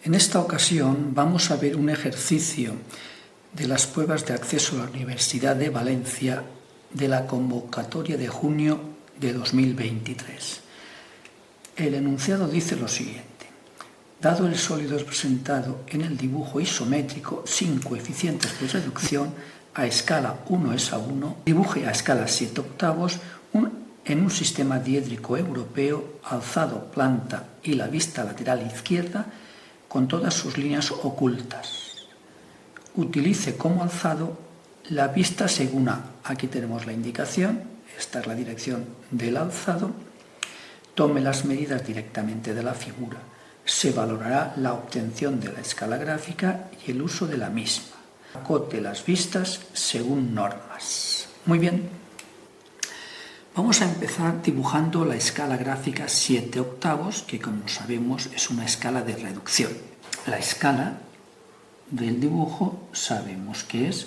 En esta ocasión vamos a ver un ejercicio de las pruebas de acceso a la Universidad de Valencia de la convocatoria de junio de 2023. El enunciado dice lo siguiente: dado el sólido representado en el dibujo isométrico sin coeficientes de reducción a escala 1:1, dibuje a escala 7/8 en un sistema diédrico europeo, alzado, planta y la vista lateral izquierda con todas sus líneas ocultas. Utilice como alzado la vista según A. Aquí tenemos la indicación, esta es la dirección del alzado. Tome las medidas directamente de la figura. Se valorará la obtención de la escala gráfica y el uso de la misma. Acote las vistas según normas. Muy bien. Vamos a empezar dibujando la escala gráfica 7/8, que como sabemos es una escala de reducción. La escala del dibujo sabemos que es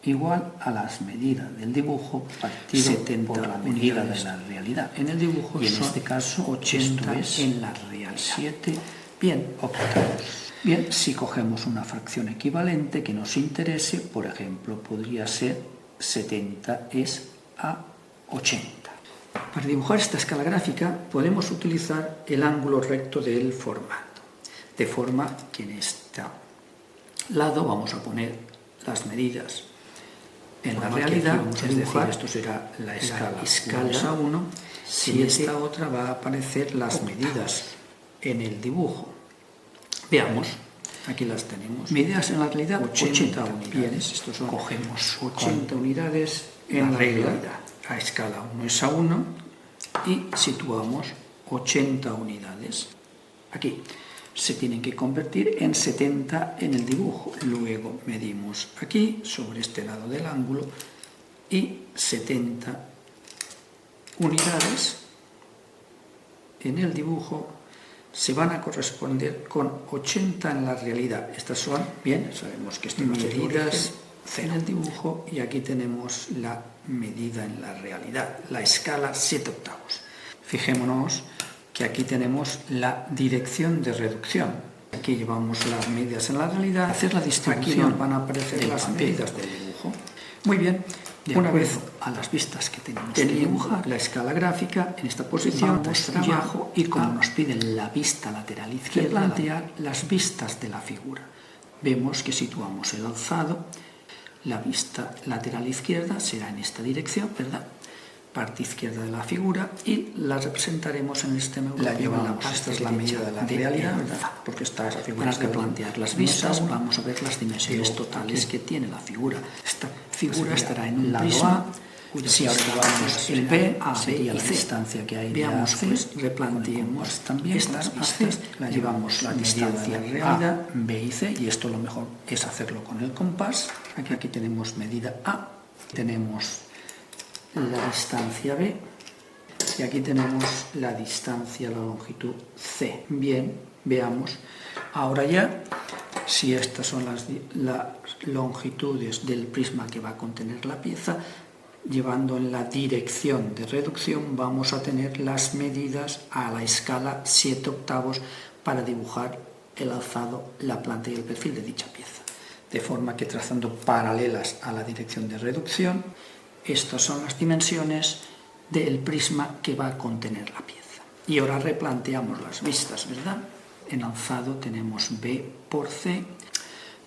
igual a las medidas del dibujo partido por la medida de la realidad. En el dibujo, y en este caso 80 es en la realidad. 7, bien, octavos. Bien, si cogemos una fracción equivalente que nos interese, por ejemplo, podría ser 70 es a 80. Para dibujar esta escala gráfica podemos utilizar el ángulo recto del formato, de forma que en este lado vamos a poner las medidas en la realidad, es decir, esto será la escala 1, y esta otra va a aparecer las medidas en el dibujo. Veamos, aquí las tenemos. Medidas en la realidad, 80 unidades. Estos son, cogemos 80 unidades en la realidad. A escala 1:1 y situamos 80 unidades. Aquí se tienen que convertir en 70 en el dibujo. Luego medimos aquí, sobre este lado del ángulo, y 70 unidades en el dibujo se van a corresponder con 80 en la realidad. Estas son, bien, sabemos que estas medidas en el dibujo, y aquí tenemos la medida en la realidad, la escala 7/8. Fijémonos que aquí tenemos la dirección de reducción. Aquí llevamos las medidas en la realidad, hacer la distribución. Aquí nos van a aparecer las medidas del dibujo. Muy bien, una vez a las vistas que tenemos que dibujar la escala gráfica, en esta posición vamos trabajo y como nos piden la vista lateral izquierda, plantear las vistas de la figura. Vemos que situamos el alzado, la vista lateral izquierda será en esta dirección, ¿verdad? Parte izquierda de la figura, y la representaremos en el sistema europeo. La llevamos, esta es la medida de la realidad, ¿verdad? Porque esta figura para replantear las vistas, vamos a ver las dimensiones totales que tiene la figura. Esta figura estará en un prisma. Si ahora llevamos el B, A, B y la distancia que hay, veamos, pues replanteemos también estas vistas. Llevamos la distancia realidad B y C, y esto lo mejor es hacerlo con el compás. Aquí tenemos medida A, tenemos la distancia B, y aquí tenemos la distancia, la longitud C. Bien, veamos ahora ya si estas son las longitudes del prisma que va a contener la pieza. Llevando en la dirección de reducción vamos a tener las medidas a la escala 7/8 para dibujar el alzado, la planta y el perfil de dicha pieza. De forma que, trazando paralelas a la dirección de reducción, estas son las dimensiones del prisma que va a contener la pieza. Y ahora replanteamos las vistas, ¿verdad? En alzado tenemos B por C,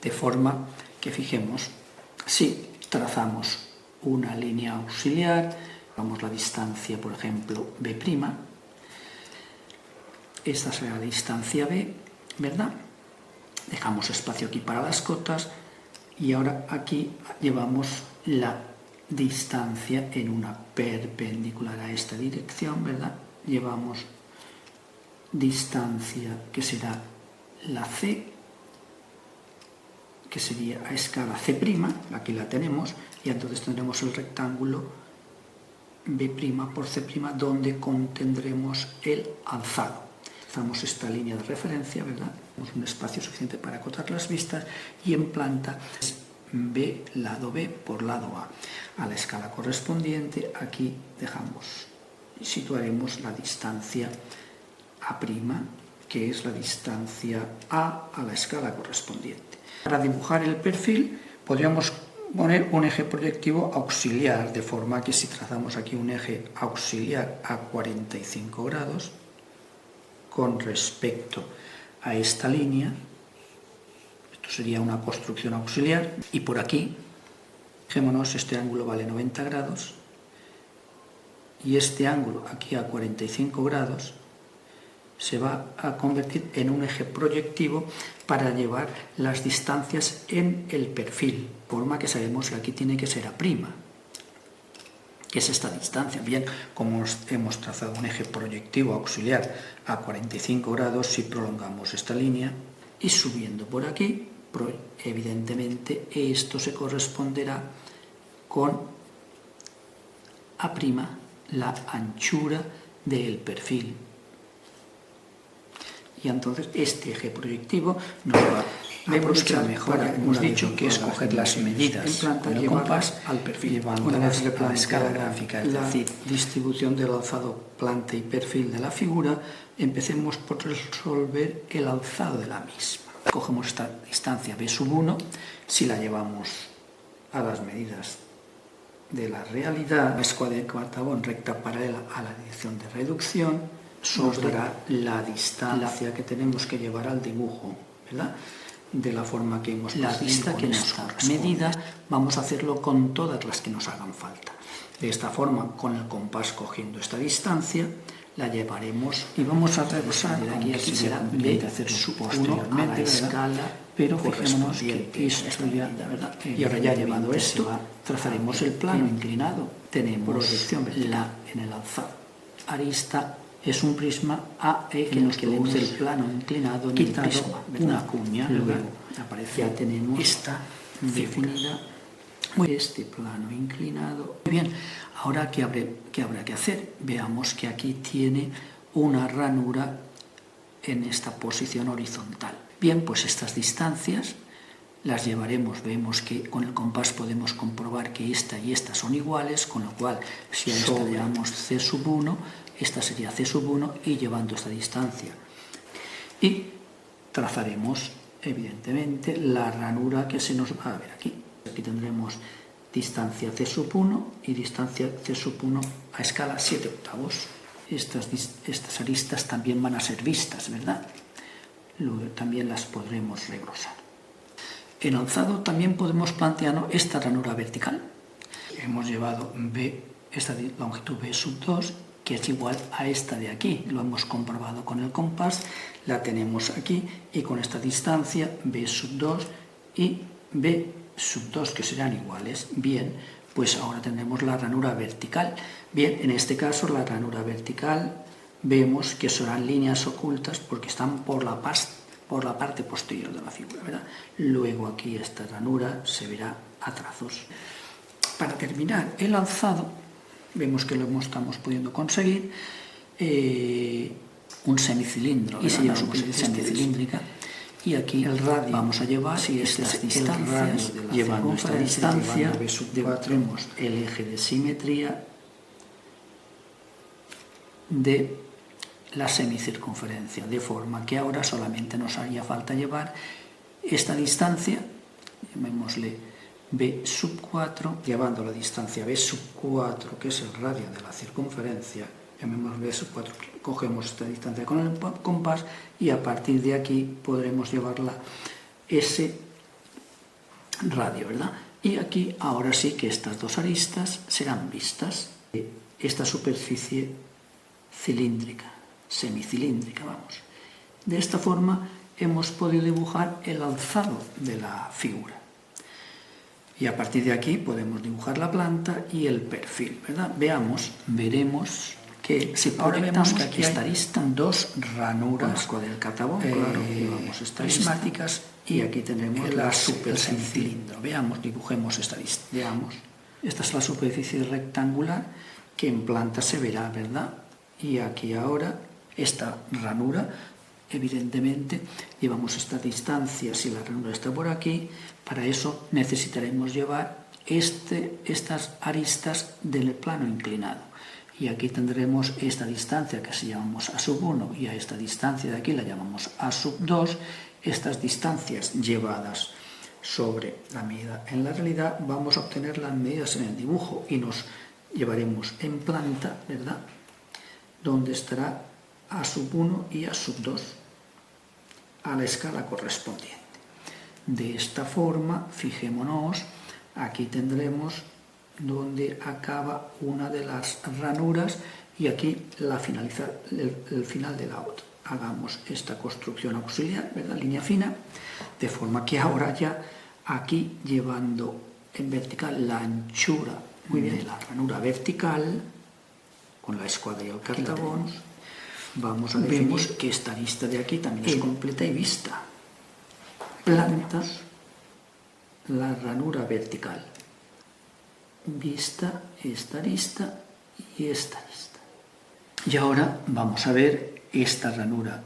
de forma que, fijemos, si trazamos una línea auxiliar, vamos la distancia, por ejemplo, B', esta será la distancia B, ¿verdad? Dejamos espacio aquí para las cotas, y ahora aquí llevamos la distancia en una perpendicular a esta dirección, ¿verdad? Llevamos distancia que será la C, que sería a escala C', aquí la tenemos, y entonces tendremos el rectángulo B' por C', donde contendremos el alzado. Trazamos esta línea de referencia, ¿verdad? Tenemos un espacio suficiente para acotar las vistas, y en planta B, lado B por lado A. A la escala correspondiente, aquí dejamos y situaremos la distancia A', que es la distancia A a la escala correspondiente. Para dibujar el perfil podríamos poner un eje proyectivo auxiliar, de forma que si trazamos aquí un eje auxiliar a 45 grados con respecto a esta línea, esto sería una construcción auxiliar, y por aquí, fijémonos, este ángulo vale 90 grados, y este ángulo aquí a 45 grados se va a convertir en un eje proyectivo para llevar las distancias en el perfil, de forma que sabemos que aquí tiene que ser A', que es esta distancia. Bien, como hemos trazado un eje proyectivo auxiliar a 45 grados, si prolongamos esta línea y subiendo por aquí, evidentemente esto se corresponderá con A', la anchura del perfil. Y entonces este eje proyectivo nos va a aprovechar mejor, hemos dicho, que es coger las medidas con el compás al perfil, llevándolas a la escala gráfica, es decir, distribución del alzado planta y perfil de la figura. Empecemos por resolver el alzado de la misma. Cogemos esta distancia B1, si la llevamos a las medidas de la realidad, la escuadra de Cuartabón recta paralela a la dirección de reducción, nos dará la distancia que tenemos que llevar al dibujo, ¿verdad? De la forma que hemos la vista que nos medida, vamos a hacerlo con todas las que nos hagan falta. De esta forma, con el compás cogiendo esta distancia, la llevaremos y vamos a revisar, aquí será B posteriormente a la escala, pero fijémonos que esto ya, ¿verdad? Y ahora ya llevado esto, trazaremos el plano inclinado. Tenemos proyección vertical en el alzado. Arista es un prisma AE que nos produce el plano inclinado en el prisma, una cuña, luego aparece, ya tenemos esta definida, este plano inclinado. Muy bien, ahora ¿qué habrá que hacer? Veamos que aquí tiene una ranura en esta posición horizontal. Bien, pues estas distancias las llevaremos, vemos que con el compás podemos comprobar que esta y esta son iguales, con lo cual si a esta le damos C1, esta sería C1 y llevando esta distancia. Y trazaremos, evidentemente, la ranura que se nos va a ver aquí. Aquí tendremos distancia C1 y distancia C1 a escala 7/8. Estas aristas también van a ser vistas, ¿verdad? Luego también las podremos regrosar. En alzado también podemos plantearnos esta ranura vertical. Hemos llevado esta longitud B2, que es igual a esta de aquí. Lo hemos comprobado con el compás, la tenemos aquí, y con esta distancia B2 y B2, que serán iguales. Bien, pues ahora tendremos la ranura vertical. Bien, en este caso la ranura vertical vemos que serán líneas ocultas porque están por la parte posterior de la figura, ¿verdad? Luego aquí esta ranura se verá a trazos. Para terminar el alzado, vemos que lo estamos pudiendo conseguir un semicilindro, y se llama semicilíndrica, y aquí el radio vamos a llevar estas distancias, llevando esta distancia debatiremos el eje de simetría de la semicircunferencia, de forma que ahora solamente nos haría falta llevar esta distancia, llamémosle B4, llevando la distancia B4, que es el radio de la circunferencia, llamémosle B4, cogemos esta distancia con el compás y a partir de aquí podremos llevarla ese radio, ¿verdad? Y aquí ahora sí que estas dos aristas serán vistas. Esta superficie cilíndrica, semicilíndrica, vamos. De esta forma hemos podido dibujar el alzado de la figura. Y a partir de aquí podemos dibujar la planta y el perfil, ¿verdad? Veremos que si ahora vemos que aquí están dos ranuras del catabón, claro, prismáticas, y aquí tenemos la superficie cilindro. Veamos, dibujemos esta lista. Veamos, esta es la superficie rectangular que en planta se verá, ¿verdad? Y aquí ahora esta ranura, evidentemente, llevamos esta distancia, si la ranura está por aquí, para eso necesitaremos llevar estas aristas del plano inclinado. y aquí tendremos esta distancia que se llamamos A sub 1 y a esta distancia de aquí la llamamos A sub 2. Estas distancias llevadas sobre la medida en la realidad vamos a obtener las medidas en el dibujo y nos llevaremos en planta, ¿verdad?, donde estará A sub 1 y A sub 2 a la escala correspondiente. De esta forma, fijémonos, aquí tendremos donde acaba una de las ranuras y aquí el final de la otra. Hagamos esta construcción auxiliar, ¿verdad?, línea fina, de forma que ahora ya aquí llevando en vertical la anchura de la ranura vertical con la escuadra y el cartabón, vamos a definir que esta arista de aquí también es completa y vista. Planta la ranura vertical, vista esta arista y esta arista. Y ahora vamos a ver esta ranura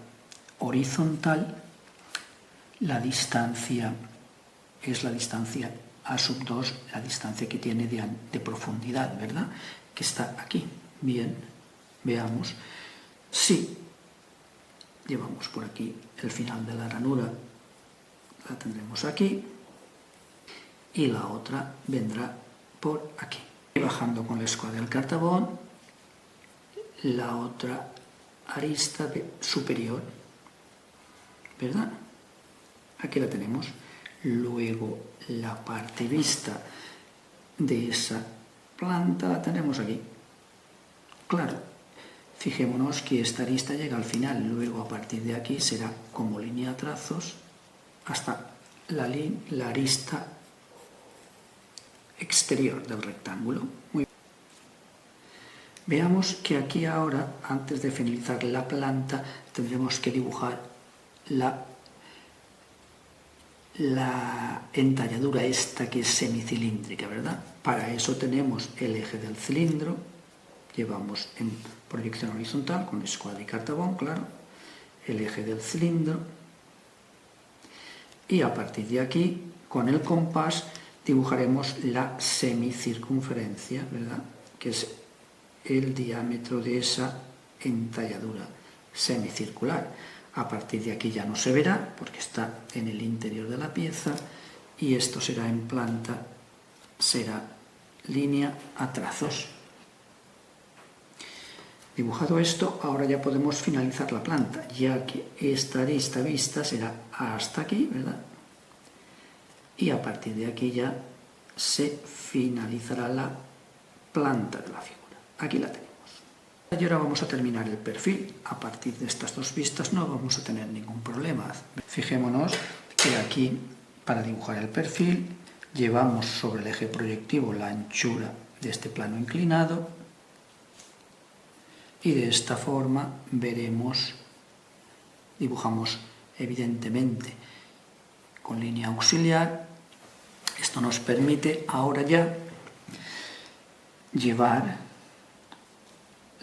horizontal. La distancia es la distancia A sub 2, la distancia que tiene de profundidad, ¿verdad?, que está aquí. Bien, veamos. Si llevamos por aquí el final de la ranura, la tendremos aquí, y la otra vendrá por aquí. Y bajando con la escuadra del cartabón, la otra arista superior, ¿verdad? Aquí la tenemos. Luego la parte vista de esa planta la tenemos aquí. Claro, fijémonos que esta arista llega al final, luego a partir de aquí será como línea de trazos hasta la arista exterior del rectángulo. Muy bien. Veamos que aquí ahora, antes de finalizar la planta, tendremos que dibujar la entalladura esta que es semicilíndrica, ¿verdad? Para eso tenemos el eje del cilindro, llevamos en proyección horizontal con escuadra y cartabón, claro, el eje del cilindro, y a partir de aquí, con el compás, dibujaremos la semicircunferencia, ¿verdad?, que es el diámetro de esa entalladura semicircular. A partir de aquí ya no se verá porque está en el interior de la pieza y esto será en planta, será línea a trazos. Dibujado esto, ahora ya podemos finalizar la planta, ya que esta arista vista será hasta aquí, ¿verdad? Y a partir de aquí ya se finalizará la planta de la figura. Aquí la tenemos. Y ahora vamos a terminar el perfil. A partir de estas dos vistas no vamos a tener ningún problema. Fijémonos que aquí, para dibujar el perfil, llevamos sobre el eje proyectivo la anchura de este plano inclinado y de esta forma dibujamos evidentemente con línea auxiliar. Esto nos permite ahora ya llevar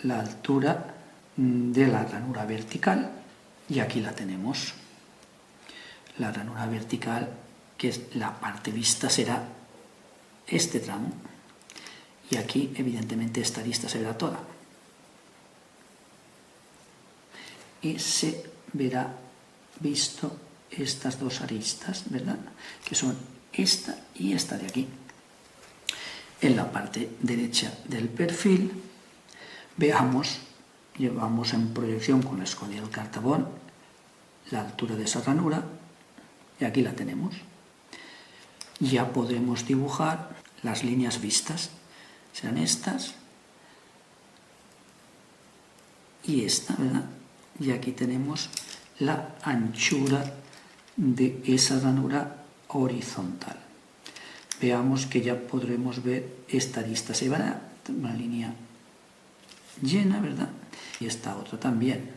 la altura de la ranura vertical y aquí la tenemos. La ranura vertical, que es la parte vista, será este tramo y aquí evidentemente esta arista se verá toda y se verá visto estas dos aristas, ¿verdad?, que son esta y esta de aquí. En la parte derecha del perfil veamos, llevamos en proyección con la escuadra y el cartabón la altura de esa ranura y aquí la tenemos. Ya podremos dibujar las líneas vistas, serán estas y esta, ¿verdad? Y aquí tenemos la anchura de esa ranura horizontal. Veamos que ya podremos ver esta arista, se verá una línea llena, ¿verdad? Y esta otra también.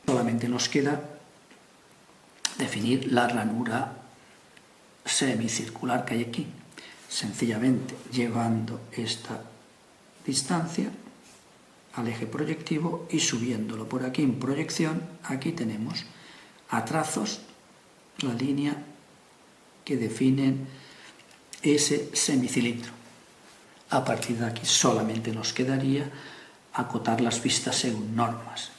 Solamente nos queda definir la ranura semicircular que hay aquí. Sencillamente llevando esta distancia al eje proyectivo y subiéndolo por aquí en proyección, aquí tenemos a trazos la línea que define ese semicilindro. A partir de aquí solamente nos quedaría acotar las vistas según normas.